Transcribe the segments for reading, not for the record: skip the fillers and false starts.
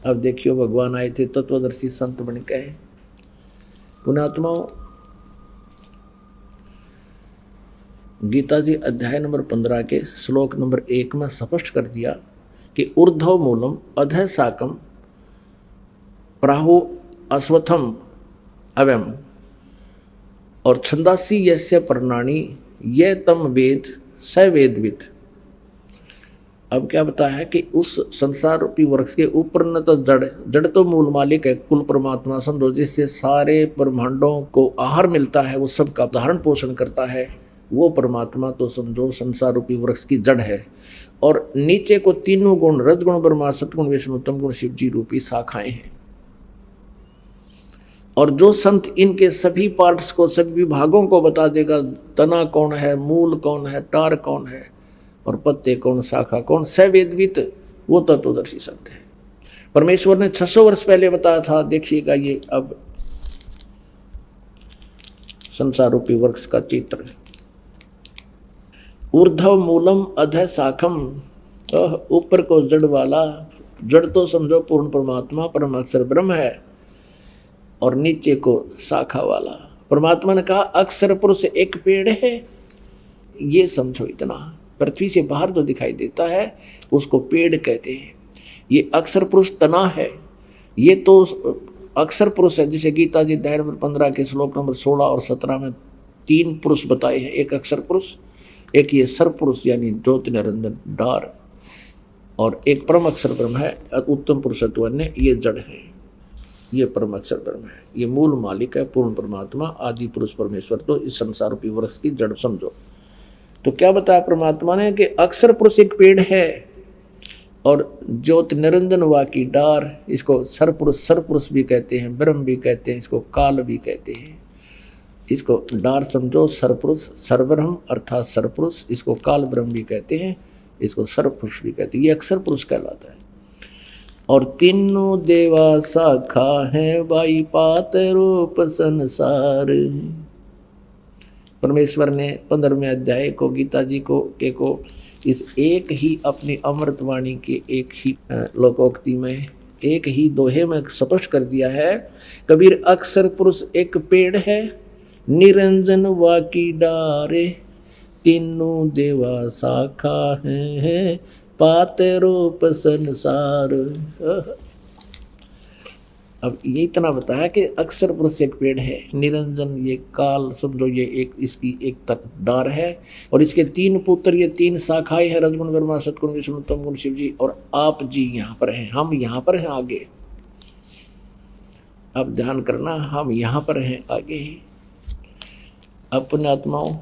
अब देखियो भगवान आए थे तत्वदर्शी संत बन के। पुण्यात्माओं, गीता जी अध्याय नंबर 15 के श्लोक नंबर 1 में स्पष्ट कर दिया कि ऊर्ध्व मूलम अधः शाकम प्राहु अश्वत्थम अव्यम और छंदासी यस्य पर्णानि ये तम वेद स वेदविद। अब क्या बताया है कि उस संसार रूपी वृक्ष के ऊपर न तो जड़, जड़ तो मूल मालिक है, कुल परमात्मा समझो, जिससे सारे ब्रह्मांडों को आहार मिलता है, वो सबका धारण पोषण करता है, वो परमात्मा तो समझो संसार रूपी वृक्ष की जड़ है। और नीचे को तीनों गुण, रजगुण ब्रह्मा, सतगुण विष्णु, तम गुण शिव जी रूपी शाखाएं हैं। और जो संत इनके सभी पार्ट्स को, सभी विभागों को बता देगा, तना कौन है, मूल कौन है, टार कौन है और पत्ते कौन, शाखा कौन, सवेदवित, वो तत्वदर्शी संत है। परमेश्वर ने 600 वर्ष पहले बताया था। देखिएगा ये अब संसार रूपी वृक्ष का चित्र। ऊर्ध्व मूलम अधः शाखम, ऊपर को जड़ वाला, जड़ तो समझो पूर्ण परमात्मा परम अक्षर ब्रह्म है, और नीचे को शाखा वाला। परमात्मा ने कहा अक्षर पुरुष एक पेड़ है, ये समझो इतना। पृथ्वी से बाहर जो दिखाई देता है उसको पेड़ कहते हैं। ये अक्षर पुरुष तना है, ये तो अक्षर पुरुष है। जिसे गीता जी अध्याय नंबर 15 के श्लोक नंबर 16 और 17 में 3 पुरुष बताए हैं। एक अक्षर पुरुष, एक ये सर पुरुष यानी ज्योति निरंजन डार, और एक परम अक्षर ब्रह्म है, उत्तम पुरुषत्व अन्य, ये जड़ है, ये परम अक्षर ब्रह्म है, ये मूल मालिक है, पूर्ण परमात्मा आदि पुरुष परमेश्वर। तो इस संसार रूपी वृक्ष की जड़ समझो। तो क्या बताया परमात्मा ने कि अक्षर पुरुष एक पेड़ है, और ज्योति निरंजन वा की डार, इसको सर पुरुष भी कहते हैं, ब्रह्म भी कहते हैं, इसको काल भी कहते हैं। इसको डार समझो, सरपुरुष, सरब्रह्म अर्थात सरपुरुष, इसको काल ब्रह्म भी कहते हैं, इसको सरपुरुष भी कहते हैं। ये अक्षर पुरुष कहलाता है। और तीनों देवा शाखा है, बाई पात रूप संसार। परमेश्वर ने 15वें अध्याय को गीता जी को इस एक ही अपनी अमृतवाणी के एक ही लोकोक्ति में, एक ही दोहे में स्पष्ट कर दिया है। कबीर अक्षर पुरुष एक पेड़ है, निरंजन वा की डारे, तीनों देवा शाखा है, पाते रूप संसार। अब ये इतना बताया कि अक्षर पुरुष एक पेड़ है, निरंजन ये काल समझो, ये एक इसकी एक तक डार है, और इसके 3 पुत्र, ये 3 शाखाएं हैं, रजगुण ब्रह्मा, सतगुण विष्णु, तम गुण शिव जी, और आप जी यहाँ पर हैं, हम यहाँ पर हैं आगे। अब ध्यान करना, हम यहाँ पर हैं आगे ही। अपने आत्माओं,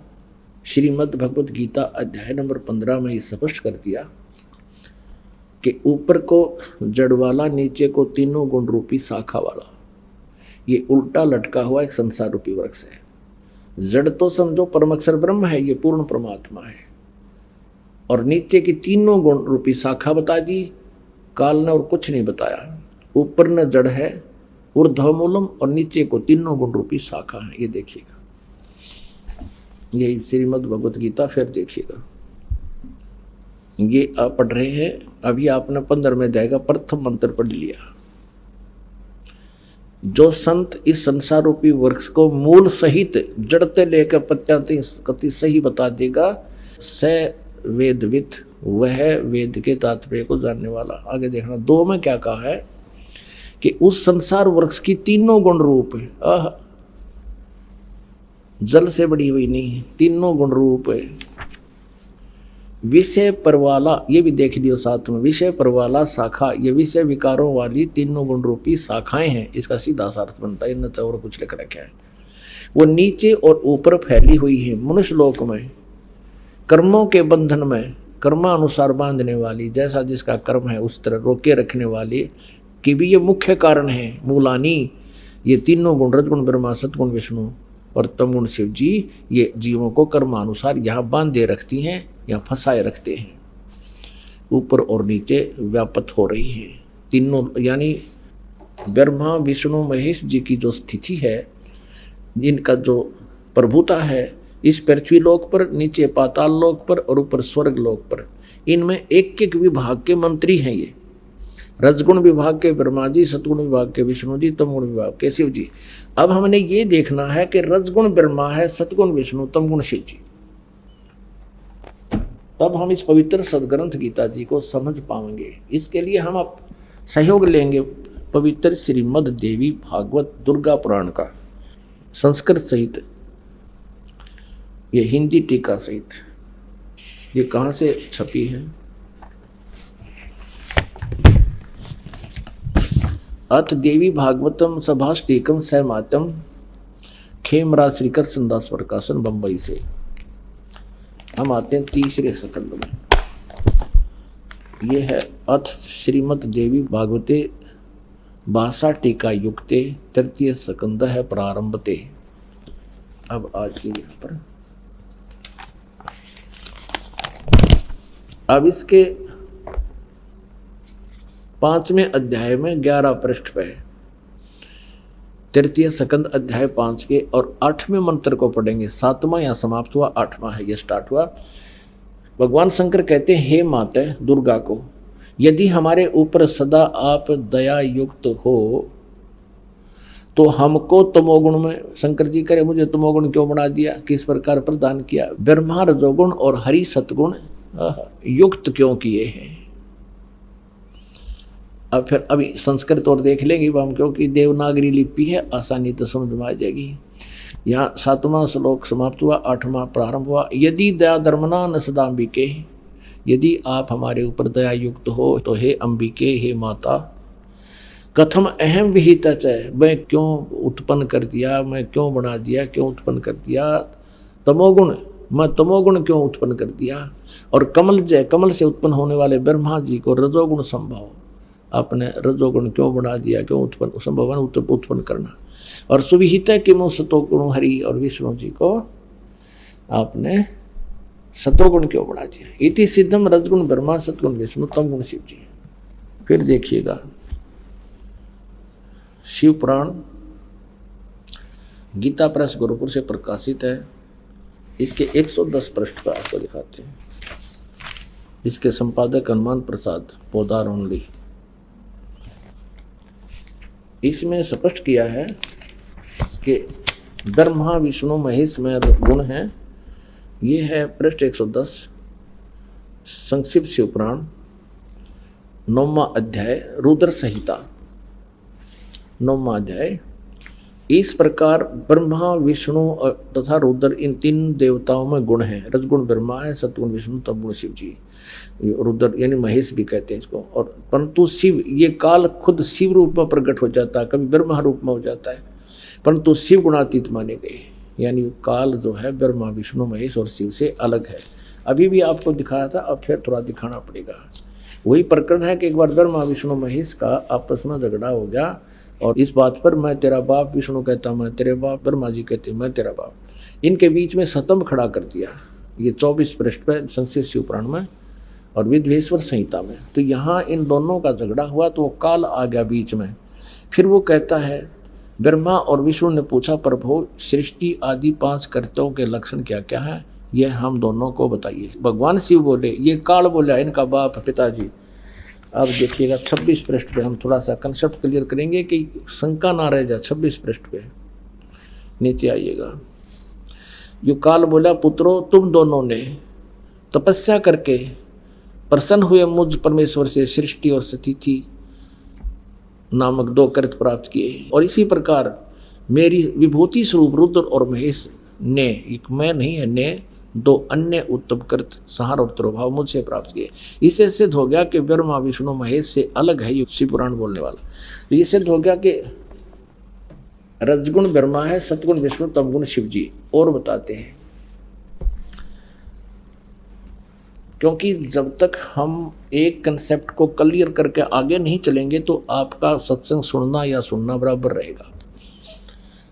श्रीमद् भगवत गीता अध्याय नंबर 15 में ये स्पष्ट कर दिया कि ऊपर को जड़ वाला, नीचे को तीनों गुण रूपी शाखा वाला, ये उल्टा लटका हुआ एक संसार रूपी वृक्ष है। जड़ तो समझो परम अक्षर ब्रह्म है, ये पूर्ण परमात्मा है, और नीचे की तीनों गुण रूपी शाखा बता दी, काल ने और कुछ नहीं बताया। ऊपर न जड़ है ऊर्ध्व मूलम, और नीचे को तीनों गुण रूपी शाखा है। ये देखिएगा, यही श्रीमद् भगवत गीता, फिर देखिएगा। ये आप पढ़ रहे हैं, अभी आपने 15वें अध्याय का प्रथम मंत्र पढ़ लिया। जो संत इस संसार रूपी वृक्ष को मूल सहित जड़ते लेकर पत्याति सही बता देगा, स वेदवित, वह वेद के तात्पर्य को जानने वाला। आगे देखना 2 में क्या कहा है कि उस संसार वृक्ष की तीनों गुण रूप है, जल से बड़ी हुई नहीं, तीनों गुण रूप है। विषय परवाला, ये भी देख लियो साथ में, विषय परवाला शाखा, ये विषय विकारों वाली तीनों गुण रूपी शाखाएं हैं। इसका सीधा अर्थ बनता है, इनमें तो और कुछ लिख रखा है। वो नीचे और ऊपर फैली हुई है मनुष्य लोक में, कर्मों के बंधन में, कर्मानुसार बांधने वाली, जैसा जिसका कर्म है उस तरह रोके रखने वाली कि भी ये मुख्य कारण है। मूलानी, ये तीनों गुण, रजगुण ब्रह्मा, सतगुण विष्णु और तमगुण शिव जी, ये जीवों को कर्मानुसार यहाँ बांधे रखती हैं या फंसाए रखते हैं। ऊपर और नीचे व्यापक हो रही है तीनों, यानी ब्रह्मा विष्णु महेश जी की जो स्थिति है, इनका जो प्रभुता है इस पृथ्वी लोक पर, नीचे पाताल लोक पर और ऊपर स्वर्ग लोक पर, इनमें एक एक विभाग के मंत्री हैं। रजगुण विभाग के ब्रह्मा जी, सतगुण विभाग के विष्णु जी, तमगुण विभाग के शिव जी। अब हमने ये देखना है कि रजगुण ब्रह्मा है, सतगुण विष्णु, तमगुण शिव जी। तब हम इस पवित्र सदग्रंथ गीता जी को समझ पाएंगे। इसके लिए हम अब सहयोग लेंगे पवित्र श्रीमद् देवी भागवत दुर्गा पुराण का, संस्कृत सहित, ये हिंदी टीका सहित। ये कहाँ से छपी है? अथ देवी भागवतम सभाष्टीकम सहमातम, खेमराज श्रीकृष्ण दास प्रकाशन, बंबई से। हम आते हैं तीसरे स्कंद में। ये है अथ श्रीमद् देवी भागवते भाषा टीका युक्ते, तृतीय स्कंद है प्रारंभते। अब आज की यहाँ पर अब इसके 5वें अध्याय में 11 पृष्ठ पे है, तृतीय स्कंद अध्याय 5 के, और 8वें मंत्र को पढ़ेंगे। 7वां यहाँ समाप्त हुआ, 8वां है ये स्टार्ट हुआ। भगवान शंकर कहते हैं, हे माता दुर्गा को, यदि हमारे ऊपर सदा आप दया युक्त हो तो हमको तमोगुण में, शंकर जी करे मुझे तमोगुण क्यों बना दिया, किस प्रकार प्रदान किया, ब्रह्मा रजोगुण और हरि सतगुण युक्त क्यों किए हैं। अब फिर अभी संस्कृत और देख लेंगे हम, क्योंकि देवनागरी लिपि है, आसानी तो समझ में आ जाएगी। यहाँ 7वां श्लोक समाप्त हुआ, 8वां प्रारंभ हुआ। यदि दया धर्मना न सदाम्बिके, यदि आप हमारे ऊपर दया युक्त हो तो हे अंबिके, हे माता, कथम अहम विहिता च, मैं क्यों उत्पन्न कर दिया, मैं क्यों बना दिया, क्यों उत्पन्न कर दिया तमोगुण, मैं तमोगुण क्यों उत्पन्न कर दिया। और कमल जय, कमल से उत्पन्न होने वाले ब्रह्मा जी को रजोगुण संभव, आपने रजोगुण क्यों बना दिया, क्यों उत्पन्न संभव उत्पन्न करना। और सुविहित किमु सतोगुण हरि, और विष्णु जी को आपने सतोगुण क्यों बना दिया। इति सिद्धम रजगुण ब्रह्मा, सतगुण विष्णु, तमगुण शिव जी। फिर देखिएगा शिव पुराण गीता प्रेस गोरखपुर से प्रकाशित है। इसके 110 पृष्ठ पर आपको दिखाते हैं। इसके संपादक हनुमान प्रसाद पोदार ओनली। इसमें स्पष्ट किया है कि ब्रह्मा विष्णु महेश में गुण है। ये है पृष्ठ 110, संक्षिप्त शिव पुराण 9वां अध्याय, रुद्र संहिता 9वां अध्याय। इस प्रकार ब्रह्मा विष्णु तथा रुद्र, इन 3 देवताओं में गुण है। रजगुण ब्रह्मा है, सतगुण विष्णु, तमगुण शिव जी। रुद्र यानी महेश भी कहते हैं इसको। और परंतु शिव, ये काल खुद शिव रूप में प्रकट हो जाता है, कभी ब्रह्मा रूप में हो जाता है, परंतु शिव गुणातीत माने गए। यानी काल जो है ब्रह्मा विष्णु महेश और शिव से अलग है। अभी भी आपको दिखाया था, अब फिर थोड़ा दिखाना पड़ेगा। वही प्रकरण है कि एक बार ब्रह्मा विष्णु महेश का आपस में झगड़ा हो गया, और इस बात पर मैं तेरा बाप, विष्णु कहता मैं तेरे बाप, ब्रह्मा जी कहते मैं तेरा बाप। इनके बीच में स्तंभ खड़ा कर दिया। ये 24 पृष्ठ पे संक्षिप्त शिव पुराण में और विद्वेश्वर संहिता में। तो यहाँ इन दोनों का झगड़ा हुआ तो वो काल आ गया बीच में। फिर वो कहता है, ब्रह्मा और विष्णु ने पूछा, प्रभु सृष्टि आदि 5 कर्तव्यों के लक्षण क्या क्या है, ये हम दोनों को बताइए। भगवान शिव बोले, ये काल बोला इनका बाप पिताजी। अब देखिएगा 26 पृष्ठ पे हम थोड़ा सा कंसेप्ट क्लियर करेंगे कि शंका ना रह जाए। 26 पृष्ठ पे नीचे आइएगा। यो काल बोला, पुत्रों तुम दोनों ने तपस्या करके प्रसन्न हुए मुझ परमेश्वर से सृष्टि और स्थिति नामक 2 कृत प्राप्त किए, और इसी प्रकार मेरी विभूति स्वरूप रुद्र और महेश ने, एक मैं नहीं है, ने 2 अन्य उत्तम कृत सहार और तिरोभाव मुझसे प्राप्त किए। इससे सिद्ध हो गया कि ब्रह्मा विष्णु महेश से अलग है ये शिव पुराण बोलने वाला। तो ये सिद्ध हो गया कि रजगुण ब्रह्मा है, सतगुण विष्णु, तमगुण शिव जी। और बताते हैं, क्योंकि जब तक हम एक कंसेप्ट को क्लियर करके आगे नहीं चलेंगे तो आपका सत्संग सुनना या सुनना बराबर रहेगा।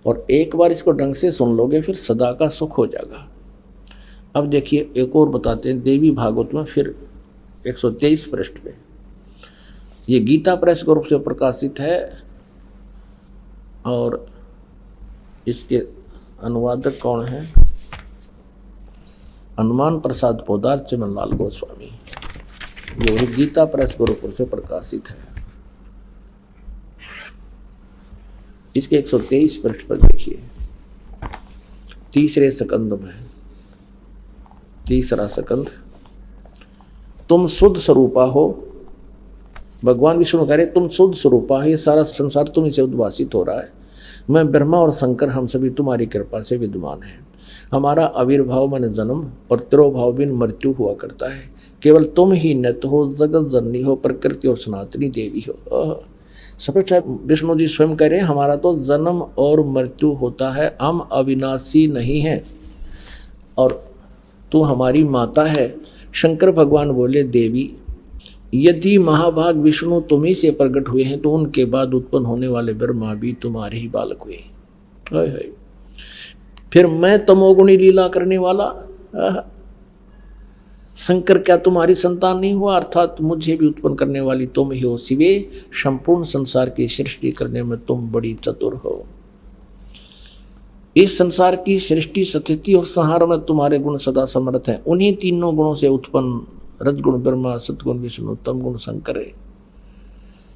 और एक बार इसको ढंग से सुन लोगे फिर सदा का सुख हो जाएगा। अब देखिए एक और बताते हैं देवी भागवत में, फिर 123 पृष्ठ पे। ये गीता प्रेस ग्रुप से प्रकाशित है और इसके अनुवादक कौन है? हनुमान प्रसाद पोदार, चमन लाल गोस्वामी। ये गीता प्रेस ग्रुप से प्रकाशित है। इसके 123 पृष्ठ पर देखिए, तीसरे स्कंद में, तीसरा स्कंद। तुम शुद्ध स्वरूपा हो, भगवान विष्णु कह रहे तुम शुद्ध स्वरूपा है, ये सारा संसार तुम्हीं से उद्भासित हो रहा है। मैं ब्रह्मा और शंकर हम सभी तुम्हारी कृपा से विद्यमान हैं। हमारा आविर्भाव मन जन्म और तिरोभाव बिन मृत्यु हुआ करता है। केवल तुम ही नित्य हो, जगत जननी हो, प्रकृति और सनातनी देवी हो। सपट विष्णु जी स्वयं कह रहे हैं हमारा तो जन्म और मृत्यु होता है, हम अविनाशी नहीं हैं और तू हमारी माता है। शंकर भगवान बोले देवी, यदि महाभाग विष्णु तुम्ही से प्रकट हुए हैं तो उनके बाद उत्पन्न होने वाले ब्रह्मा भी तुम्हारे ही बालक हुए। फिर मैं तमोगुणी लीला करने वाला, शंकर क्या तुम्हारी संतान नहीं हुआ? अर्थात मुझे भी उत्पन्न करने वाली तुम ही हो। शिवे, संपूर्ण संसार की सृष्टि करने में तुम बड़ी चतुर हो। इस संसार की सृष्टि, स्थिति और संहार में तुम्हारे गुण सदा समर्थ हैं। उन्हीं तीनों गुणों से उत्पन्न रजगुण ब्रह्मा, सतगुण विष्णु, तम गुण शंकर है।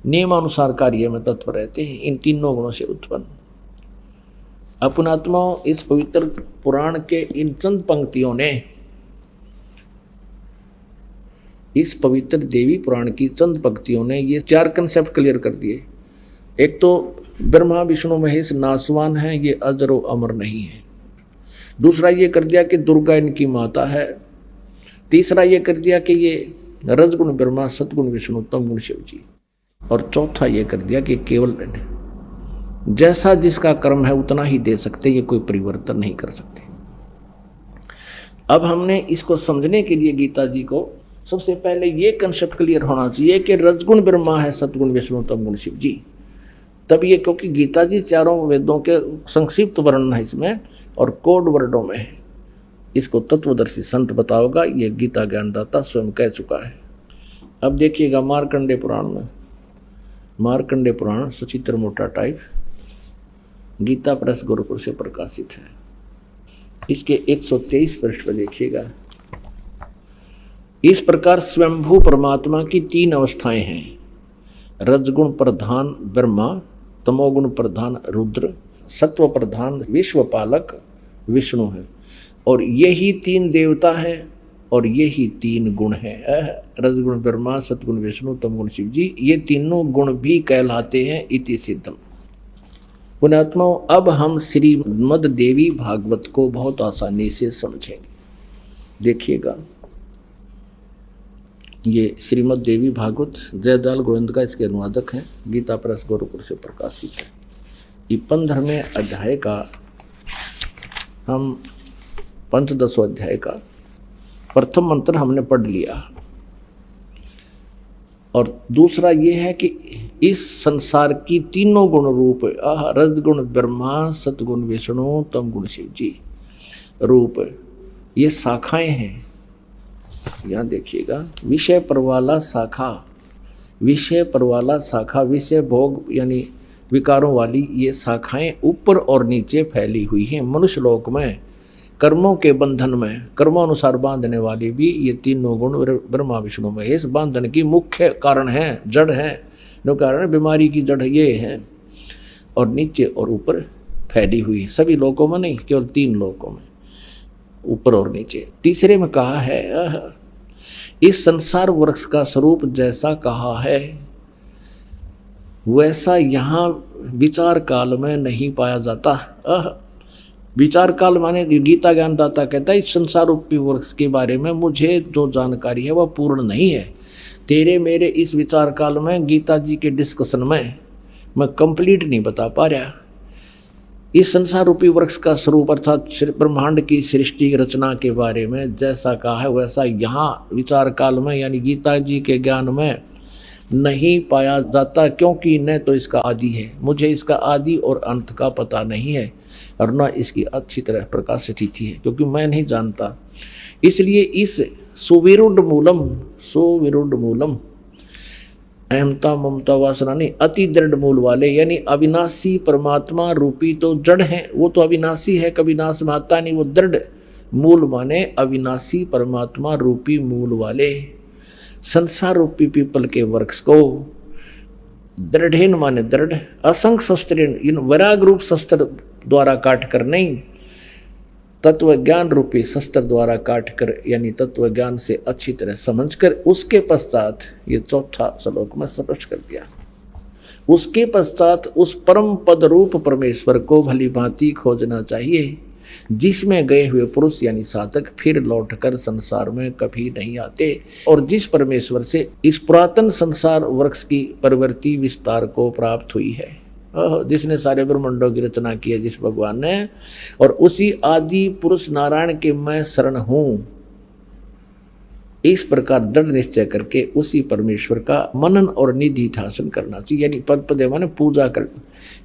नियमानुसार कार्य में तत्पर रहते हैं, इन तीनों गुणों से उत्पन्न। अपनात्मा, इस पवित्र पुराण के इन चंद पंक्तियों ने, इस पवित्र देवी पुराण की चंद पंक्तियों ने ये 4 कंसेप्ट क्लियर कर दिए। एक तो ब्रह्मा विष्णु महेश नासवान है, ये अजर व अमर नहीं है। दूसरा ये कर दिया कि दुर्गा इनकी माता है। तीसरा ये कर दिया कि ये रजगुण ब्रह्मा, सतगुण विष्णु, तम गुण शिव जी। और चौथा ये कर दिया कि केवल जैसा जिसका कर्म है उतना ही दे सकते, ये कोई परिवर्तन नहीं कर सकते। अब हमने इसको समझने के लिए गीता जी को सबसे पहले ये कंसेप्ट क्लियर होना चाहिए कि रजगुण ब्रह्मा है, सतगुण विष्णु, तम गुण शिव जी। तब ये, क्योंकि गीता जी चारों वेदों के संक्षिप्त वर्णन है इसमें और कोड वर्डों में है। इसको तत्वदर्शी संत बताओगा, ये गीता ज्ञानदाता स्वयं कह चुका है। अब देखिएगा मार्कंडे पुराण में, मार्कंडे पुराण सचित्र मोटा टाइप, गीता प्रेस गोरखपुर से प्रकाशित है। इसके 123 पृष्ठ पर देखिएगा। इस प्रकार स्वयंभू परमात्मा की 3 अवस्थाएं हैं। रजगुण प्रधान ब्रह्मा, तमोगुण प्रधान रुद्र, सत्व प्रधान विश्वपालक विष्णु है। और यही 3 देवता हैं और यही 3 गुण हैं। रजगुण ब्रह्मा, सतगुण विष्णु, तमगुण शिव जी, ये तीनों गुण भी कहलाते हैं इति सिद्धम। पुण्यात्माओं, अब हम श्रीमद् देवी भागवत को बहुत आसानी से समझेंगे। देखिएगा, ये श्रीमद् देवी भागवत जयदयाल गोविंद का इसके अनुवादक हैं, गीता प्रेस गोरखपुर से प्रकाशित है। ये 15वें अध्याय का, हम 15वें अध्याय का प्रथम मंत्र हमने पढ़ लिया। और दूसरा ये है कि इस संसार की तीनों गुण रूप, रजगुण ब्रह्मा, सतगुण विष्णु, तम गुण शिव जी रूप, ये शाखाएं हैं। यहाँ देखिएगा, विषय परवाला शाखा, विषय परवाला शाखा, विषय भोग यानी विकारों वाली ये शाखाएं ऊपर और नीचे फैली हुई हैं। मनुष्य लोक में कर्मों के बंधन में कर्मानुसार बांधने वाली भी ये तीनों गुण ब्रह्मा विष्णु महेश बांधन की मुख्य कारण हैं, जड़ हैं। जो कारण बीमारी की जड़ ये है, और नीचे और ऊपर फैली हुई, सभी लोकों में नहीं, केवल 3 लोकों में, ऊपर और नीचे। तीसरे में कहा है, इस संसार वृक्ष का स्वरूप जैसा कहा है वैसा यहाँ विचार काल में नहीं पाया जाता। विचार काल माने गीता ज्ञानदाता कहता है इस संसार रूपी वृक्ष के बारे में मुझे जो जानकारी है वह पूर्ण नहीं है। तेरे मेरे इस विचार काल में गीता जी के डिस्कशन में मैं कंप्लीट नहीं बता पा रहा। इस संसार रूपी वृक्ष का स्वरूप अर्थात ब्रह्मांड की सृष्टि रचना के बारे में जैसा कहा है वैसा यहाँ विचार काल में यानी गीता जी के ज्ञान में नहीं पाया जाता, क्योंकि न तो इसका आदि है, मुझे इसका आदि और अंत का पता नहीं है, और न इसकी अच्छी तरह प्रकाश स्थिति है, क्योंकि मैं नहीं जानता। इसलिए इस सुविरुद्ध मूलम अहमता ममता वासना नहीं, अति दृढ़ मूल वाले यानी अविनाशी परमात्मा रूपी तो जड़ हैं, वो तो अविनाशी है, कभी नाश में आता नहीं। वो दृढ़ मूल माने अविनाशी परमात्मा रूपी मूल वाले संसार रूपी पीपल के वृक्ष को दृढ़ेन माने दृढ़, असंग शस्त्रेण इन वैराग रूप शस्त्र द्वारा काट कर नहीं, तत्व ज्ञान रूपी शस्त्र द्वारा काट कर, यानी तत्व ज्ञान से अच्छी तरह समझकर उसके पश्चात, ये चौथा श्लोक में स्पष्ट कर दिया, उसके पश्चात उस परम पद रूप परमेश्वर को भली भांति खोजना चाहिए, जिसमें गए हुए पुरुष यानी साधक फिर लौटकर संसार में कभी नहीं आते, और जिस परमेश्वर से इस पुरातन संसार वृक्ष की प्रवृत्ति विस्तार को प्राप्त हुई है, जिसने सारे ब्रह्मांडों की रचना की है जिस भगवान ने, और उसी आदि पुरुष नारायण के मैं शरण हूँ, इस प्रकार दृढ़ निश्चय करके उसी परमेश्वर का मनन और निधि ध्यान करना चाहिए, यानी पद पदे माने पूजा कर।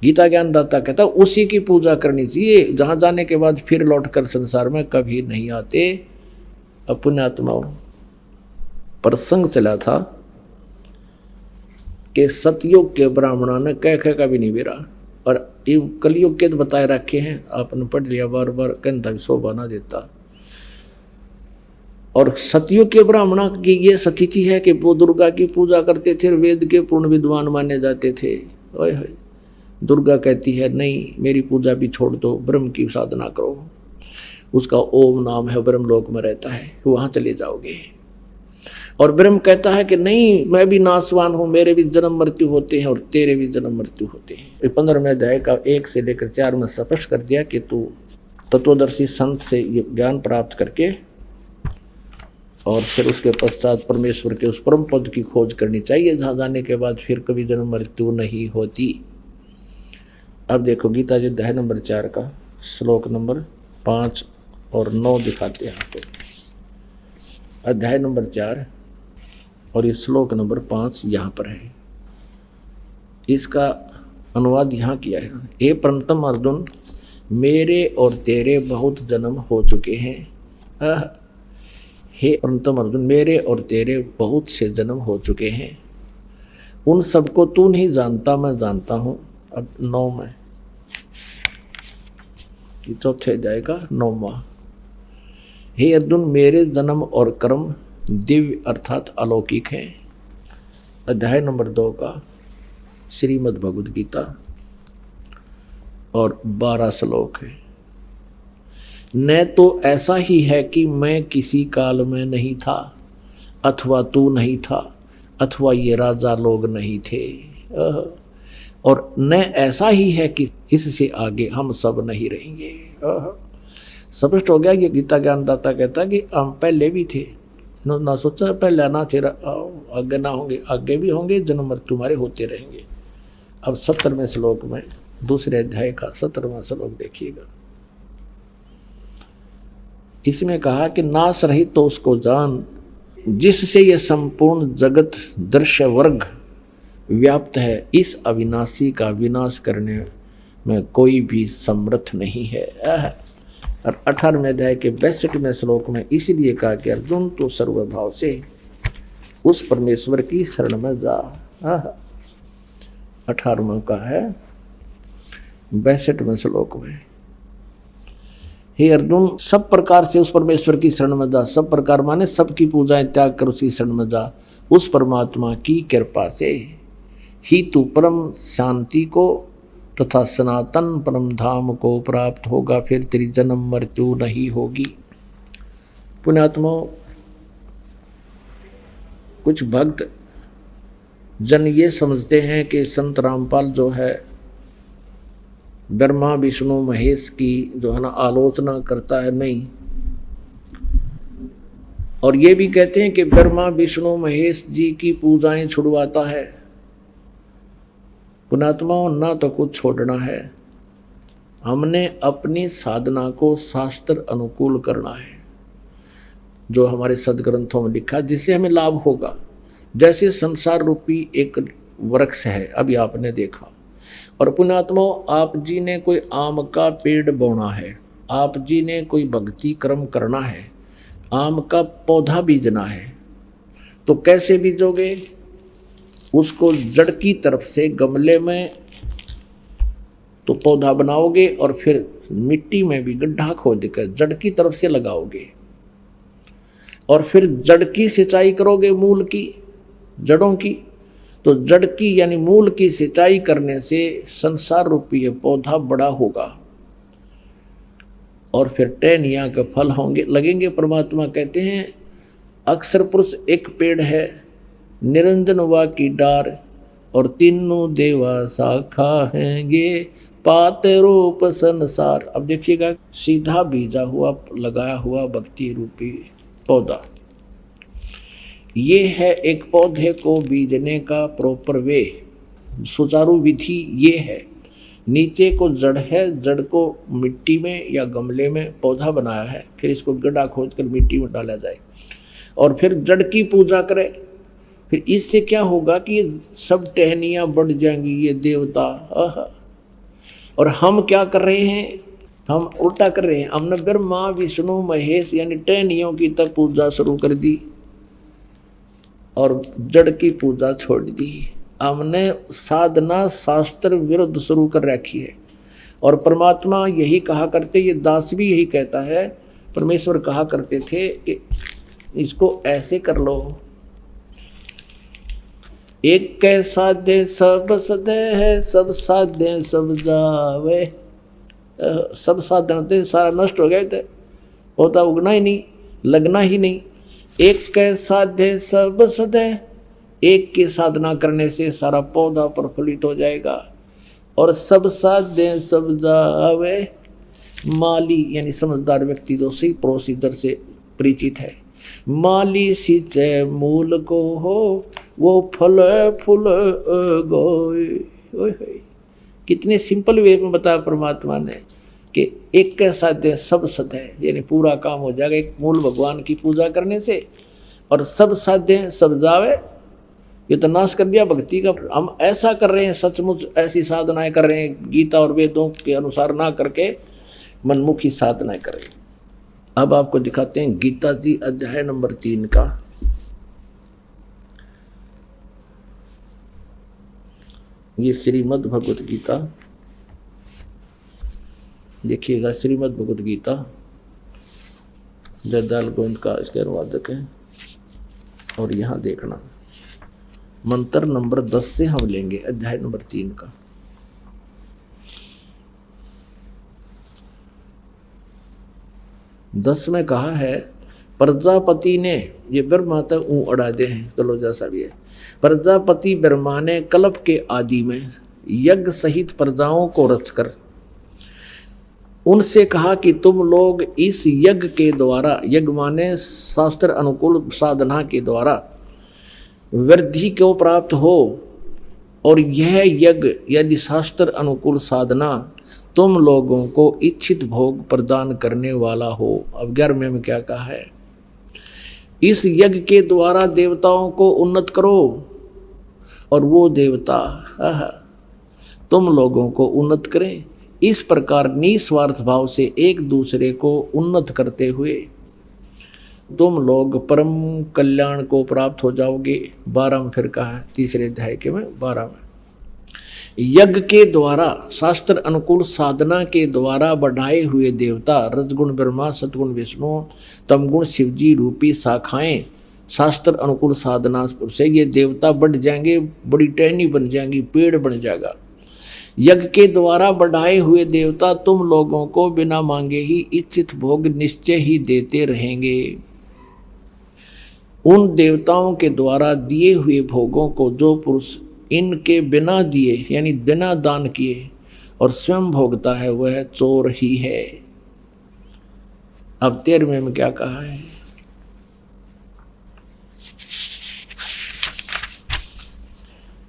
गीता ज्ञान दाता कहता उसी की पूजा करनी चाहिए, जहाँ जाने के बाद फिर लौटकर संसार में कभी नहीं आते। पुण्यात्माओं, प्रसंग चला था कि सतयुग के ब्राह्मणों ने कह का भी नहीं बेरा, और ये कलयुग के तो बताए रखे हैं, आपने पढ़ लिया बार बार, कहता भी शोभा ना देता। और सतयुग के ब्राह्मणों की ये स्थिति है कि वो दुर्गा की पूजा करते थे, वेद के पूर्ण विद्वान माने जाते थे। ओए होए, दुर्गा कहती है नहीं, मेरी पूजा भी छोड़ दो, ब्रह्म की साधना करो, उसका ओम नाम है, ब्रह्मलोक में रहता है, वहाँ चले जाओगे। और ब्रह्म कहता है कि नहीं, मैं भी नाशवान हूँ, मेरे भी जन्म मृत्यु होते हैं और तेरे भी जन्म मृत्यु होते हैं। 15वें अध्याय का 1 से लेकर 4 में स्पष्ट कर दिया कि तू तत्वदर्शी संत से ये ज्ञान प्राप्त करके और फिर उसके पश्चात परमेश्वर के उस परम पद की खोज करनी चाहिए, जहाँ जाने के बाद फिर कभी जन्म मृत्यु नहीं होती। अब देखो गीता जी अध्याय नंबर 4 का श्लोक नंबर 5 और 9 दिखाते हैं आपको। अध्याय नंबर 4 और ये श्लोक नंबर 5 यहाँ पर है, इसका अनुवाद यहाँ किया है। हे प्रणतम अर्जुन, मेरे और तेरे बहुत जन्म हो चुके हैं। हे प्रणतम अर्जुन, मेरे और तेरे बहुत से जन्म हो चुके हैं, उन सबको तू नहीं जानता, मैं जानता हूँ। अब 9 में, चौथे अध्याय का 9वां। हे अर्जुन, मेरे जन्म और कर्म दिव्य अर्थात अलौकिक हैं। अध्याय नंबर 2 का श्रीमद् भगवद गीता और 12 श्लोक है। न तो ऐसा ही है कि मैं किसी काल में नहीं था, अथवा तू नहीं था, अथवा ये राजा लोग नहीं थे, और न ऐसा ही है कि इससे आगे हम सब नहीं रहेंगे। स्पष्ट हो गया। ये गीता ज्ञानदाता कहता है कि हम पहले भी थे, ना सोचा पहले ना थे, आगे ना होंगे, आगे भी होंगे, जन्म मृत्यु हमारे होते रहेंगे। अब 17वें श्लोक में, दूसरे अध्याय का 17वां श्लोक देखिएगा। इसमें कहा कि नाश रहित तो उसको जान, जिससे ये संपूर्ण जगत दृश्य वर्ग व्याप्त है, इस अविनाशी का विनाश करने में कोई भी समर्थ नहीं है। और 18वें अध्याय के 62वें श्लोक में इसीलिए कहा कि अर्जुन तो सर्वभाव से उस परमेश्वर की शरण में जा। 18वां का है 62वें श्लोक में, हे अर्जुन, सब प्रकार से उस परमेश्वर की शरण में जा। सब प्रकार माने सबकी पूजाएं त्याग कर उसी शरण में जा। उस परमात्मा की कृपा से ही तू परम शांति को तथा सनातन परम धाम को प्राप्त होगा, फिर तेरी जन्म मृत्यु नहीं होगी। पुण्यात्माओं, कुछ भक्त जन ये समझते हैं कि संत रामपाल जो है ब्रह्मा विष्णु महेश की जो है ना आलोचना करता है, नहीं। और ये भी कहते हैं कि ब्रह्मा विष्णु महेश जी की पूजाएं छुड़वाता है। पुण्यात्माओं, ना तो कुछ छोड़ना है, हमने अपनी साधना को शास्त्र अनुकूल करना है, जो हमारे सदग्रंथों में लिखा, जिससे हमें लाभ होगा। जैसे संसार रूपी एक वृक्ष है, अभी आपने देखा, और पुण्यात्माओं, आप जी ने कोई आम का पेड़ बोना है, आप जी ने कोई भक्ति कर्म करना है, आम का पौधा बीजना है, तो कैसे बीजोगे? उसको जड़ की तरफ से गमले में तो पौधा बनाओगे, और फिर मिट्टी में भी गड्ढा खोदकर जड़ की तरफ से लगाओगे, और फिर जड़ की सिंचाई करोगे, मूल की, जड़ों की, तो जड़ की यानी मूल की सिंचाई करने से संसार रूपी ये पौधा बड़ा होगा और फिर टहनियाँ के फल होंगे लगेंगे। परमात्मा कहते हैं अक्षर पुरुष एक पेड़ है, निरंजन वा की डार, और तीनों देवा शाखा हैंगे, पाते रूप संसार। अब देखिएगा सीधा बीजा हुआ लगाया हुआ भक्ति रूपी पौधा, ये है एक पौधे को बीजने का प्रॉपर वे, सुचारू विधि ये है। नीचे को जड़ है, जड़ को मिट्टी में या गमले में पौधा बनाया है, फिर इसको गड्ढा खोदकर मिट्टी में डाला जाए और फिर जड़ की पूजा करे। फिर इससे क्या होगा कि ये सब टहनियाँ बढ़ जाएंगी, ये देवता। और हम क्या कर रहे हैं, हम उल्टा कर रहे हैं। हमने ब्रह्मा विष्णु महेश यानी टहनियों की तब पूजा शुरू कर दी और जड़ की पूजा छोड़ दी। हमने साधना शास्त्र विरुद्ध शुरू कर रखी है। और परमात्मा यही कहा करते, ये दास भी यही कहता है, परमेश्वर कहा करते थे कि इसको ऐसे कर लो, एक कै साधे सब सदे है, सब साधे सब जावे। सब साधन थे सारा नष्ट हो गए थे, पौधा उगना ही नहीं, लगना ही नहीं। एक कै साधे सब सदे, एक की साधना करने से सारा पौधा प्रफुल्लित हो जाएगा। और सब साधे सब जावे, माली यानी समझदार व्यक्ति जो सही प्रोसीजर से परिचित है, माली सिंचे मूल को हो, वो फल फूल गोए। कितने सिंपल वे में बताया परमात्मा ने कि एक के साथ सब सद है, यानी पूरा काम हो जाएगा एक मूल भगवान की पूजा करने से। और सब साध्य सब जावे, ये तो नाश कर दिया भक्ति का। हम ऐसा कर रहे हैं, सचमुच ऐसी साधनाएं कर रहे हैं, गीता और वेदों के अनुसार ना करके मनमुखी साधनाएं कर रहे हैं। अब आपको दिखाते हैं गीता जी अध्याय नंबर 3 का। ये श्रीमद् भगवत गीता देखिएगा, श्रीमद् भगवत गीता जयदाल गोविंद का इसके अनुवादक है। और यहाँ देखना मंत्र नंबर 10 से हम लेंगे, अध्याय नंबर 3 का। दस में कहा है, प्रजापति ने, ये ब्रह्मा तक ऊँ अड़ा दे हैं, चलो जैसा भी है। प्रजापति ब्रह्मा ने कल्प के आदि में यज्ञ सहित प्रजाओं को रचकर उनसे कहा कि तुम लोग इस यज्ञ के द्वारा, यज्ञ माने शास्त्र अनुकूल साधना के द्वारा वृद्धि को प्राप्त हो, और यह यज्ञ यदि शास्त्र अनुकूल साधना तुम लोगों को इच्छित भोग प्रदान करने वाला हो। अब 11वें में क्या कहा है, इस यज्ञ के द्वारा देवताओं को उन्नत करो और वो देवता तुम लोगों को उन्नत करें। इस प्रकार निस्वार्थ भाव से एक दूसरे को उन्नत करते हुए तुम लोग परम कल्याण को प्राप्त हो जाओगे। 12 में फिर कहा है, तीसरे अध्याय के में 12 में, यज्ञ के द्वारा शास्त्र अनुकूल साधना के द्वारा बढ़ाए हुए देवता रजगुण ब्रह्मा, सतगुण विष्णु, तमगुण शिवजी रूपी शाखाएं शास्त्र अनुकूल साधना से ये देवता बढ़ जाएंगे, बड़ी टहनी बन जाएंगी, पेड़ बन जाएगा। यज्ञ के द्वारा बढ़ाए हुए देवता तुम लोगों को बिना मांगे ही इच्छित भोग निश्चय ही देते रहेंगे। उन देवताओं के द्वारा दिए हुए भोगों को जो पुरुष इनके बिना दिए यानी बिना दान किए और स्वयं भोगता है वह चोर ही है। अब 13वें में क्या कहा है,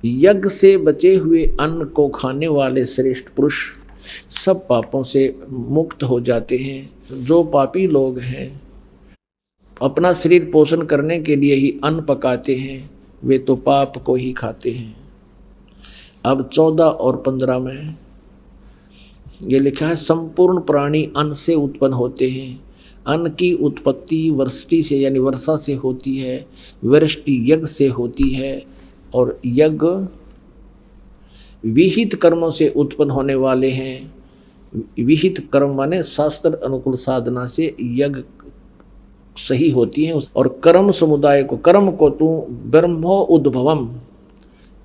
यज्ञ से बचे हुए अन्न को खाने वाले श्रेष्ठ पुरुष सब पापों से मुक्त हो जाते हैं। जो पापी लोग हैं अपना शरीर पोषण करने के लिए ही अन्न पकाते हैं, वे तो पाप को ही खाते हैं। अब 14 और 15 में ये लिखा है, संपूर्ण प्राणी अन्न से उत्पन्न होते हैं। अन्न की उत्पत्ति वृष्टि से यानी वर्षा से होती है, वृष्टि यज्ञ से होती है, और यज्ञ विहित कर्मों से उत्पन्न होने वाले हैं। विहित कर्म माने शास्त्र अनुकूल साधना से यज्ञ सही होती है। और कर्म समुदाय को, कर्म को तू ब्रह्मो उद्भवम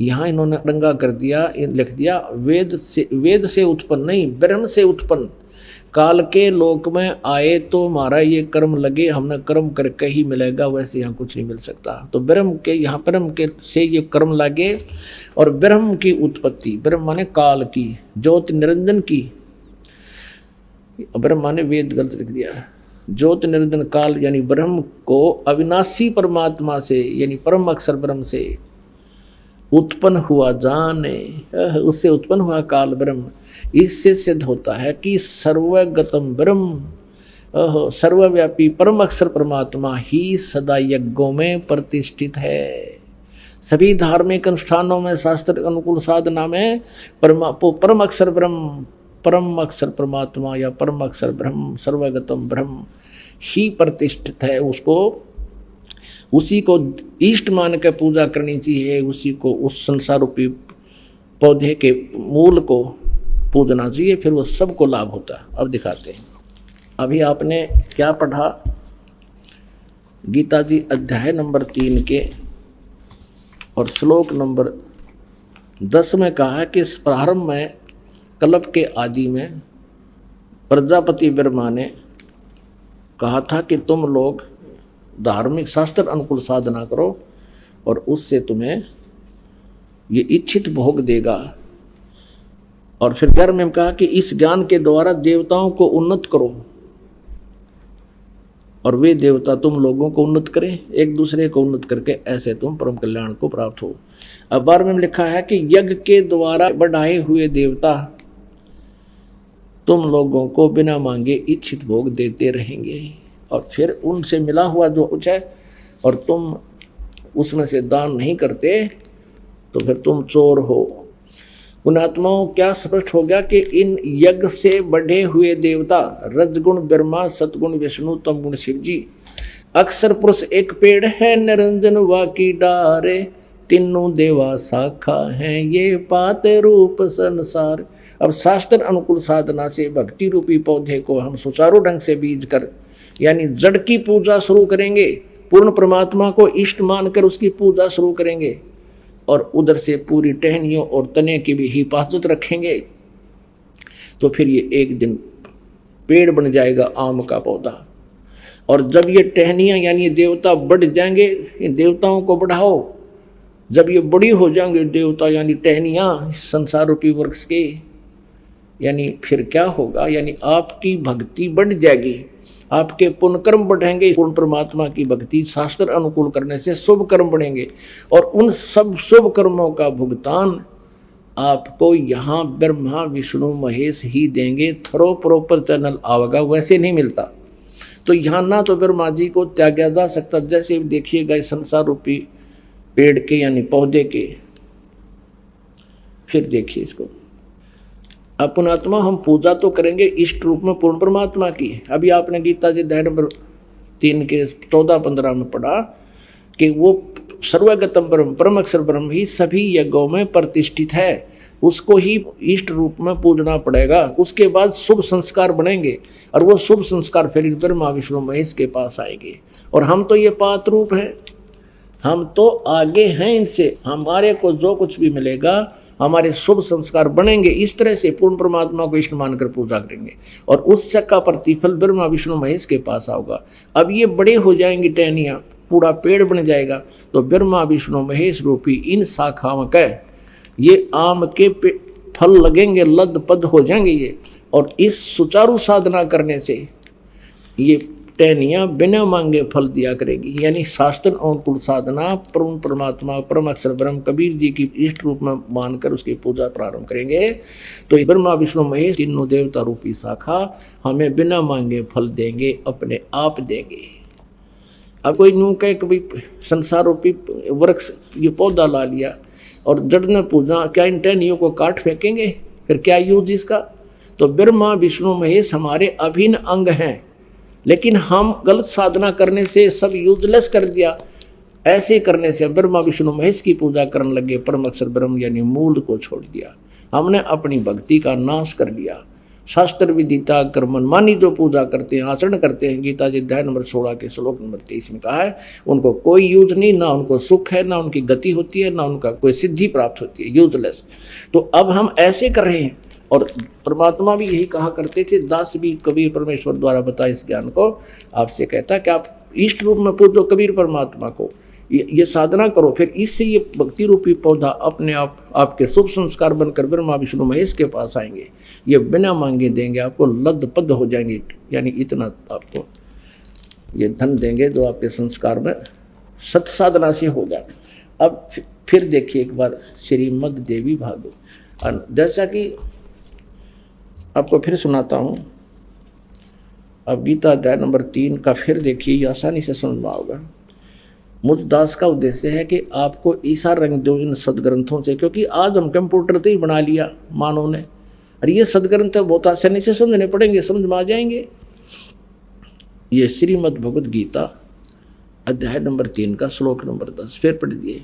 यहाँ इन्होंने डंगा कर दिया, लिख दिया वेद से उत्पन्न नहीं, ब्रह्म से उत्पन्न। काल के लोक में आए तो हमारा ये कर्म लगे, हमने कर्म करके ही मिलेगा, वैसे यहाँ कुछ नहीं मिल सकता। तो ब्रह्म के यहाँ ब्रह्म के से ये कर्म लगे और ब्रह्म की उत्पत्ति, ब्रह्म माने काल की, ज्योति निरंजन की, ब्रह्म माने वेद गलत लिख दिया, ज्योति निरंजन काल यानी ब्रह्म को अविनाशी परमात्मा से यानी परम अक्षर ब्रह्म से उत्पन्न हुआ जाने, उससे उत्पन्न हुआ काल ब्रह्म। इससे सिद्ध होता है कि सर्वगतम ब्रह्म, सर्वव्यापी परम अक्षर परमात्मा ही सदा यज्ञों में प्रतिष्ठित है। सभी धार्मिक अनुष्ठानों में, शास्त्र अनुकूल साधना में परम अक्षर ब्रह्म, परम अक्षर परमात्मा या परम अक्षर ब्रह्म, सर्वगतम ब्रह्म ही प्रतिष्ठित है। उसी को इष्ट मान के पूजा करनी चाहिए, उसी को, उस संसार रूपी पौधे के मूल को पूजना चाहिए, फिर वो सबको लाभ होता है। अब दिखाते हैं। अभी आपने क्या पढ़ा? गीता जी अध्याय नंबर 3 के और श्लोक नंबर 10 में कहा कि इस प्रारंभ में कल्प के आदि में प्रजापति ब्रह्मा ने कहा था कि तुम लोग धार्मिक शास्त्र अनुकूल साधना करो और उससे तुम्हें ये इच्छित भोग देगा। और फिर घर में कहा कि इस ज्ञान के द्वारा देवताओं को उन्नत करो और वे देवता तुम लोगों को उन्नत करें, एक दूसरे को उन्नत करके ऐसे तुम परम कल्याण को प्राप्त हो। अब 12वें में लिखा है कि यज्ञ के द्वारा बढ़ाए हुए देवता तुम लोगों को बिना मांगे इच्छित भोग देते रहेंगे और फिर उनसे मिला हुआ जो कुछ है और तुम उसमें से दान नहीं करते तो फिर तुम चोर हो। पुण्यात्माओं, क्या स्पष्ट हो गया कि इन यज्ञ से बढ़े हुए देवता रजगुण ब्रह्मा, सतगुण विष्णु, तमगुण शिव जी, अक्षर पुरुष एक पेड़ है, निरंजन वाकी डारे, तीनों देवा शाखा हैं, ये पाते रूप संसार। अब शास्त्र अनुकूल साधना से भक्ति रूपी पौधे को हम सुचारू ढंग से बीज कर यानी जड़ की पूजा शुरू करेंगे, पूर्ण परमात्मा को इष्ट मानकर उसकी पूजा शुरू करेंगे और उधर से पूरी टहनियों और तने की भी हिफाजत रखेंगे, तो फिर ये एक दिन पेड़ बन जाएगा, आम का पौधा। और जब ये टहनियाँ यानी देवता बढ़ जाएंगे, इन देवताओं को बढ़ाओ, जब ये बड़ी हो जाएंगे देवता यानी टहनियाँ संसार रूपी वृक्ष के, यानी फिर क्या होगा, यानी आपकी भक्ति बढ़ जाएगी, आपके पुण्य कर्म बढ़ेंगे। पूर्ण परमात्मा की भक्ति शास्त्र अनुकूल करने से शुभ कर्म बढ़ेंगे और उन सब शुभ कर्मों का भुगतान आपको यहाँ ब्रह्मा विष्णु महेश ही देंगे। थरो प्रॉपर चैनल आवेगा, वैसे नहीं मिलता। तो यहाँ ना तो ब्रह्मा जी को त्यागा जा सकता, जैसे देखिएगा इस संसार रूपी पेड़ के यानी पौधे के। फिर देखिए इसको, पुण्यात्मा हम पूजा तो करेंगे इष्ट रूप में पूर्ण परमात्मा की। अभी आपने गीता जी अध्याय नंबर 3 के 14-15 में पढ़ा कि वो सर्वगतम ब्रह्म, परम अक्षर ब्रह्म ही सभी यज्ञों में प्रतिष्ठित है, उसको ही इष्ट रूप में पूजना पड़ेगा। उसके बाद शुभ संस्कार बनेंगे और वो शुभ संस्कार फिर ब्रह्मा विष्णु महेश के पास आएंगे। और हम तो ये पात्र रूप हैं, हम तो आगे हैं इनसे, हमारे को जो कुछ भी मिलेगा हमारे शुभ संस्कार बनेंगे। इस तरह से पूर्ण परमात्मा को इष्ट मानकर पूजा करेंगे और उस चक का प्रतिफल ब्रह्मा विष्णु महेश के पास आओगा। अब ये बड़े हो जाएंगी टहनियाँ, पूरा पेड़ बन जाएगा, तो ब्रह्मा विष्णु महेश रूपी इन शाखाओं का ये आम के फल लगेंगे, लद पद हो जाएंगे ये। और इस सुचारू साधना करने से ये टहनियाँ बिना मांगे फल दिया करेगी। यानी शास्त्र अनुकूल साधना परम परमात्मा परम अक्षर ब्रह्म कबीर जी की इष्ट रूप में मानकर उसकी पूजा प्रारंभ करेंगे तो ब्रह्मा विष्णु महेश तीनों देवता रूपी शाखा हमें बिना मांगे फल देंगे, अपने आप देंगे। अब कोई यूँ कहे कि भाई संसार रूपी वृक्ष ये पौधा ला लिया और जड़ ने पूजा, क्या इन टहनियों को काट फेंकेंगे? फिर क्या यूज इसका? तो ब्रह्मा विष्णु महेश हमारे अभिन्न अंग हैं, लेकिन हम गलत साधना करने से सब यूजलेस कर दिया। ऐसे करने से ब्रह्मा विष्णु महेश की पूजा करने लगे, परम अक्षर ब्रह्म यानी मूल को छोड़ दिया। हमने अपनी भक्ति का नाश कर लिया शास्त्र विदिता कर मनमानी जो पूजा करते हैं, आचरण करते हैं, गीता जी अध्याय नंबर 16 के श्लोक नंबर 23 में कहा है, उनको कोई यूज नहीं, ना उनको सुख है, ना उनकी गति होती है, ना उनका कोई सिद्धि प्राप्त होती है, यूजलेस। तो अब हम ऐसे कर रहे हैं, और परमात्मा भी यही कहा करते थे, दास भी कबीर परमेश्वर द्वारा बताए इस ज्ञान को आपसे कहता है कि आप इष्ट रूप में पूजो कबीर परमात्मा को, ये साधना करो, फिर इससे ये भक्ति रूपी पौधा अपने आप आपके शुभ संस्कार बनकर ब्रह्मा विष्णु महेश के पास आएंगे, ये बिना मांगे देंगे, आपको लद पद हो जाएंगे, यानी इतना आपको ये धन देंगे जो आपके संस्कार में सत साधना से होगा। अब फिर देखिए एक बार श्रीमद् देवी भागवत, जैसा कि आपको फिर सुनाता हूँ। अब गीता अध्याय नंबर 3 का फिर देखिए, ये आसानी से समझ में आओगा। मुझ दास का उद्देश्य है कि आपको ईसा रंग दो इन सदग्रंथों से, क्योंकि आज हम कंप्यूटर तो ही बना लिया मानव ने, और ये सदग्रंथ बहुत आसानी से समझने पड़ेंगे, समझ में आ जाएंगे। ये श्रीमद् भगवद गीता अध्याय नंबर 3 का श्लोक नंबर 10 फिर पढ़ दिए।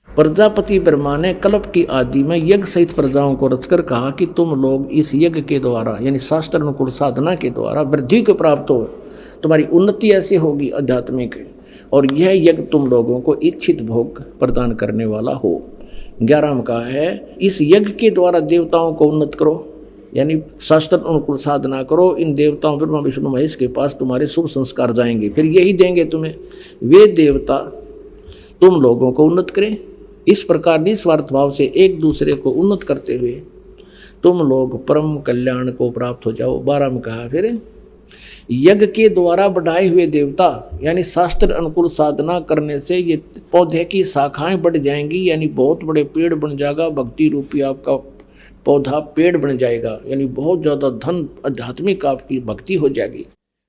प्रजापति ब्रह्मा ने कल्प की आदि में यज्ञ सहित प्रजाओं को रचकर कहा कि तुम लोग इस यज्ञ के द्वारा, यानी शास्त्र अनुकूल साधना के द्वारा वृद्धि को प्राप्त हो, तुम्हारी उन्नति ऐसे होगी आध्यात्मिक, और यह यज्ञ तुम लोगों को इच्छित भोग प्रदान करने वाला हो। 11 में कहा है, इस यज्ञ के द्वारा देवताओं को उन्नत करो, यानी शास्त्र अनुकूल साधना करो, इन देवताओं ब्रह्मा विष्णु महेश के पास तुम्हारे शुभ संस्कार जाएंगे, फिर यही देंगे तुम्हें, वे देवता तुम लोगों को उन्नत करें। इस प्रकार निस्वार्थ भाव से एक दूसरे को उन्नत करते हुए तुम लोग परम कल्याण को प्राप्त हो जाओ। 12 में कहा फिर, यज्ञ के द्वारा बढ़ाए हुए देवता, यानी शास्त्र अनुकूल साधना करने से ये पौधे की शाखाएं बढ़ जाएंगी, यानी बहुत बड़े पेड़ बन जाएगा, भक्ति रूपी आपका पौधा पेड़ बन जाएगा, यानी बहुत ज़्यादा धन आध्यात्मिक आपकी भक्ति हो जाएगी।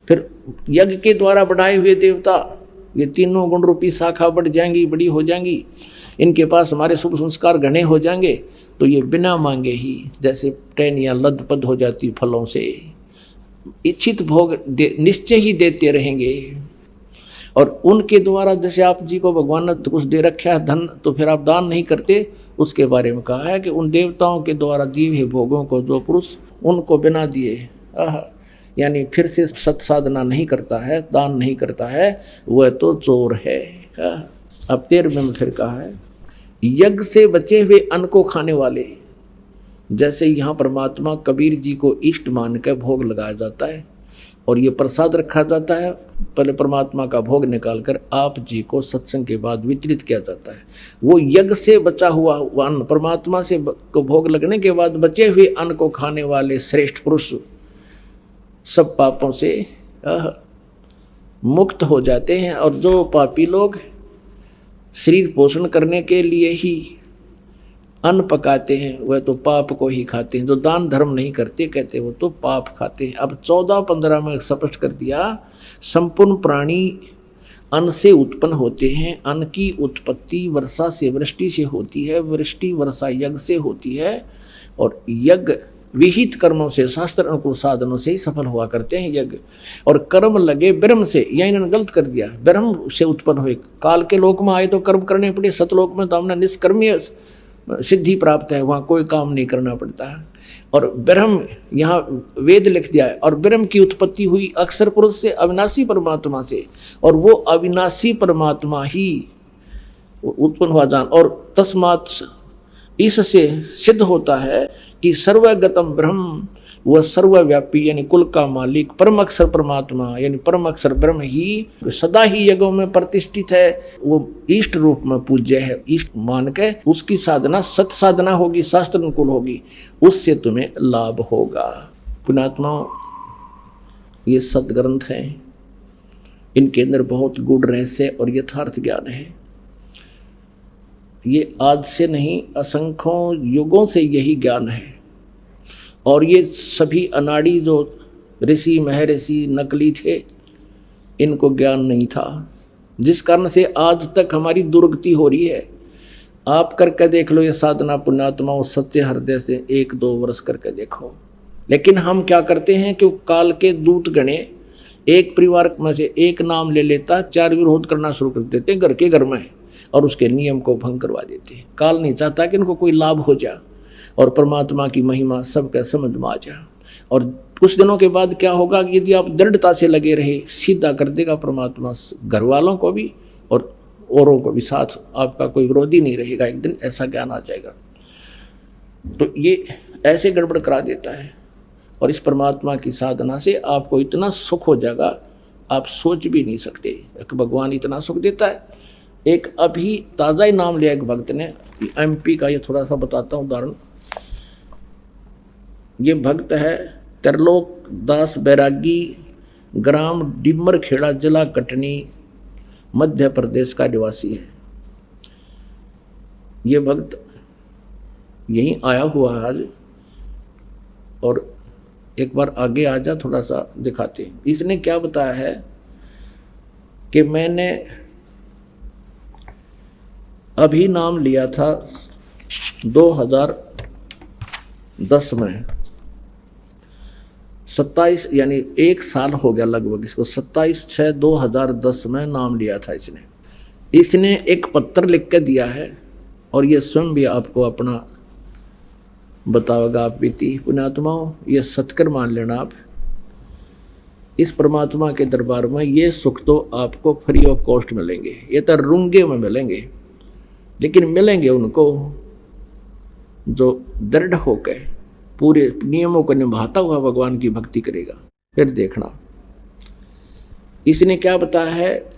फिर यज्ञ के द्वारा बढ़ाए हुए देवता, ये तीनों गुण रूपी शाखा बढ़ जाएंगी, बड़ी हो जाएंगी, इनके पास हमारे शुभ संस्कार घने हो जाएंगे, तो ये बिना मांगे ही जैसे टहनियाँ लदपद हो जाती फलों से, इच्छित भोग निश्चय ही देते रहेंगे। और उनके द्वारा, जैसे आप जी को भगवान ने कुछ दे रखा है धन, तो फिर आप दान नहीं करते, उसके बारे में कहा है कि उन देवताओं के द्वारा दिए हुए भोगों को जो पुरुष उनको बिना दिए, यानी फिर से सत साधना नहीं करता है, दान नहीं करता है, वह तो चोर है। अब 13वें में फिर कहा है, यज्ञ से बचे हुए अन्न को खाने वाले, जैसे यहाँ परमात्मा कबीर जी को इष्ट मान कर भोग लगाया जाता है, और ये प्रसाद रखा जाता है, पहले परमात्मा का भोग निकालकर आप जी को सत्संग के बाद वितरित किया जाता है। वो यज्ञ से बचा हुआ अन्न परमात्मा से को भोग लगने के बाद बचे हुए अन्न को खाने वाले श्रेष्ठ पुरुष सब पापों से मुक्त हो जाते हैं। और जो पापी लोग शरीर पोषण करने के लिए ही अन्न पकाते हैं, वह तो पाप को ही खाते हैं। जो दान धर्म नहीं करते, कहते वो तो पाप खाते हैं। अब 14-15 में स्पष्ट कर दिया, संपूर्ण प्राणी अन्न से उत्पन्न होते हैं। अन्न की उत्पत्ति वर्षा से, वृष्टि से होती है, वृष्टि वर्षा यज्ञ से होती है, और यज्ञ विहित कर्मों से, शास्त्र अनुकूल साधनों से ही सफल हुआ करते हैं यज्ञ। और कर्म लगे ब्रह्म से, यह इन्होंने गलत कर दिया, ब्रह्म से उत्पन्न हुए। काल के लोक में आए तो कर्म करने पड़े, सतलोक में तो हमने निष्कर्मीय सिद्धि प्राप्त है, वहाँ कोई काम नहीं करना पड़ता है। और ब्रह्म यहाँ वेद लिख दिया है, और ब्रह्म की उत्पत्ति हुई अक्षर पुरुष से, अविनाशी परमात्मा से, और वो अविनाशी परमात्मा ही उत्पन्न हुआ जान। और तस्मात् इससे सिद्ध होता है कि सर्वगतम ब्रह्म, वह सर्वव्यापी यानी कुल का मालिक परम अक्षर परमात्मा, यानी परम अक्षर ब्रह्म ही सदा ही यज्ञों में प्रतिष्ठित है। वो इष्ट रूप में पूज्य है, इष्ट मान के उसकी साधना सत साधना होगी, शास्त्र अनुकूल होगी, उससे तुम्हें लाभ होगा। पुण्यात्मा, ये सदग्रंथ हैं, इनके अंदर बहुत गूढ़ रहस्य और यथार्थ ज्ञान है। ये आज से नहीं, असंख्यों युगों से यही ज्ञान है। और ये सभी अनाड़ी जो ऋषि महर्षि नकली थे, इनको ज्ञान नहीं था, जिस कारण से आज तक हमारी दुर्गति हो रही है। आप करके देख लो ये साधना पुण्यात्माओं, सच्चे हृदय से 1-2 वर्ष करके देखो। लेकिन हम क्या करते हैं कि काल के दूत गणे एक परिवार में से एक नाम ले लेता, 4 विरोध करना शुरू कर देते घर के घर में, और उसके नियम को भंग करवा देते हैं। काल नहीं चाहता कि इनको कोई लाभ हो जाए और परमात्मा की महिमा सबके समझ में आ जाए। और कुछ दिनों के बाद क्या होगा कि यदि आप दृढ़ता से लगे रहे, सीधा कर देगा परमात्मा, घर वालों को भी और औरों को भी, साथ आपका कोई विरोधी नहीं रहेगा। एक दिन ऐसा ज्ञान आ जाएगा। तो ये ऐसे गड़बड़ करा देता है। और इस परमात्मा की साधना से आपको इतना सुख हो जाएगा, आप सोच भी नहीं सकते कि भगवान इतना सुख देता है। एक अभी ताज़ा ही नाम लिया एक भक्त ने, MP का, ये थोड़ा सा बताता हूँ उदाहरण। ये भक्त है त्रिलोक दास बैरागी, ग्राम डिमर खेड़ा, जिला कटनी, मध्य प्रदेश का निवासी है। ये भक्त यहीं आया हुआ है आज। और एक बार आगे आ जा, थोड़ा सा दिखाते हैं। इसने क्या बताया है कि मैंने अभी नाम लिया था 2010 में, 27 यानी 1 साल हो गया लगभग इसको, 27/6/2010 में नाम लिया था इसने। इसने एक पत्र लिख के दिया है और ये स्वयं भी आपको अपना बताओगा। आप बीती पुण्यात्माओं, ये सत्कर मान लेना आप। इस परमात्मा के दरबार में ये सुख तो आपको फ्री ऑफ कॉस्ट मिलेंगे, ये तो रूंगे में मिलेंगे, लेकिन मिलेंगे उनको जो दृढ़ होकर पूरे नियमों को निभाता हुआ भगवान की भक्ति करेगा। फिर देखना इसने क्या बताया है।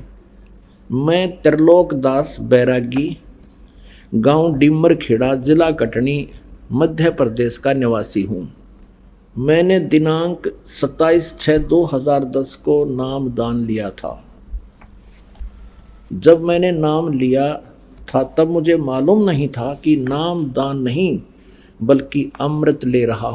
मैं त्रिलोक दास बैरागी, गांव डिमर खेड़ा, जिला कटनी, मध्य प्रदेश का निवासी हूँ। मैंने दिनांक 27/6/2010 को नाम दान लिया था। जब मैंने नाम लिया था तब मुझे मालूम नहीं था कि नाम दान नहीं बल्कि अमृत ले रहा